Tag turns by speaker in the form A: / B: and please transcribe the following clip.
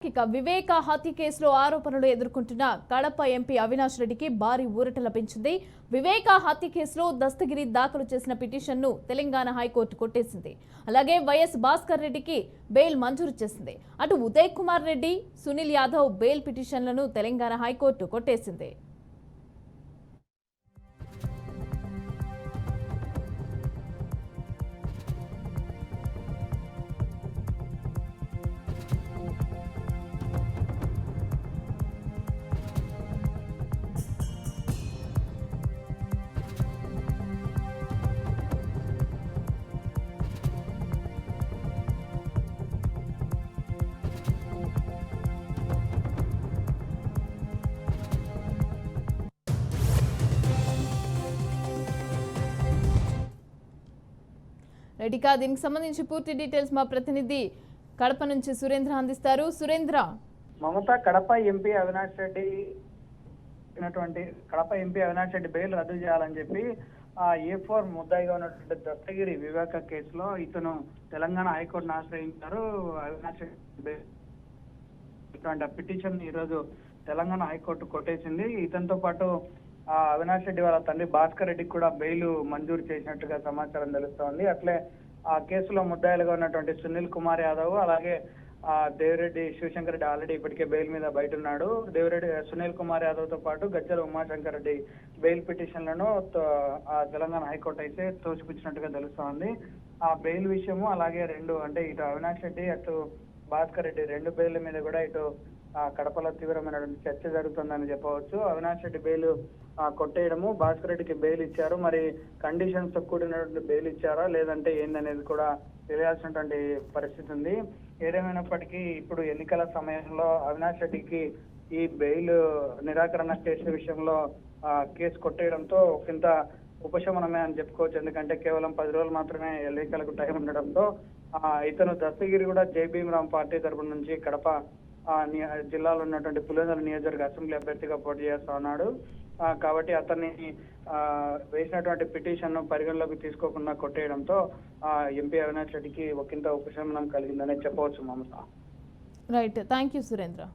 A: ఇక వివేక హత్య కేసులో ఆరోపణలు ఎదుర్కొంటున్న కడప ఎంపీ అవినాష్ రెడ్డికి భారీ ఊరట లభించింది. వివేక హత్య కేసులో దస్తగిరి దాఖలు చేసిన పిటిషన్ను తెలంగాణ హైకోర్టు కొట్టేసింది. అలాగే వైఎస్ భాస్కర్ రెడ్డికి బెయిల్ మంజూరు చేసింది. అటు ఉదయ్ కుమార్ రెడ్డి, సునీల్ యాదవ్ బెయిల్ పిటిషన్లను తెలంగాణ హైకోర్టు కొట్టేసింది. రెడ్డికా దీనికి సంబంధించి పూర్తి డీటెయిల్స్ మా ప్రతినిధి కడప నుంచి సురేంద్ర అందిస్తారు. సురేంద్ర,
B: మమత కడప ఎంపీ అవినాష్ రెడ్డి బెయిల్ రద్దు చేయాలని చెప్పి A4 ముద్దాయిగా ఉన్నటువంటి దస్తగిరి వివేక కేసులో ఇతను తెలంగాణ హైకోర్టును ఆశ్రయించారు. అవినాష్ రెడ్డి పిటిషన్ ఈ రోజు తెలంగాణ హైకోర్టు కొట్టేసింది. ఇతనితో పాటు అవినాష్ రెడ్డి వాళ్ళ తండ్రి భాస్కర్ రెడ్డికి కూడా బెయిల్ మంజూరు చేసినట్టుగా సమాచారం తెలుస్తోంది. అట్లే ఆ కేసులో ముద్దాయిలుగా ఉన్నటువంటి సునీల్ కుమార్ యాదవ్, అలాగే దేవిరెడ్డి శివశంకర్ రెడ్డి ఆల్రెడీ ఇప్పటికే బెయిల్ మీద బయట ఉన్నాడు. సునీల్ కుమార్ యాదవ్ తో పాటు గజ్జల ఉమాశంకర్ రెడ్డి బెయిల్ పిటిషన్లను తెలంగాణ హైకోర్టు అయితే తోసిపుచ్చినట్టుగా తెలుస్తోంది. ఆ బెయిల్ విషయము అలాగే ఇటు అవినాష్ రెడ్డి అటు భాస్కర్ రెడ్డి రెండు బెయిల్ మీద కూడా ఇటు కడపలో తీవ్రమైనటువంటి చర్చ జరుగుతుందని చెప్పవచ్చు. అవినాష్ రెడ్డి బెయిల్ కొట్టేయడము, భాస్కర్ రెడ్డికి బెయిల్ ఇచ్చారు. మరి కండిషన్స్ తో కూడినటువంటి బెయిల్ ఇచ్చారా లేదంటే ఏందనేది కూడా తెలియాల్సినటువంటి పరిస్థితి ఉంది. ఏదేమైనప్పటికీ ఇప్పుడు ఎన్నికల సమయంలో అవినాష్ రెడ్డికి ఈ బెయిల్ నిరాకరణ కేసు విషయంలో కేసు కొట్టేయడంతో ఒకంత ఉపశమనమే అని చెప్పుకోవచ్చు. ఎందుకంటే కేవలం 10 రోజులు మాత్రమే ఎన్నికలకు టైం ఉండడంతో ఇతను దస్తగిరి కూడా జై భీమరామ్ పార్టీ తరపున నుంచి కడప జిల్లాలో ఉన్నటువంటి పులివెందుల నియోజకవర్గ అసెంబ్లీ అభ్యర్థిగా పోటీ చేస్తా ఉన్నాడు. కాబట్టి అతన్ని వేసినటువంటి పిటిషన్ ను పరిగణలోకి తీసుకోకుండా కొట్టేయడంతో ఎంపీ అవినాష్ రెడ్డికి ఒకంత ఉపశమనం కలిగిందనే చెప్పవచ్చు Mamata.
A: Right, thank you Surendra.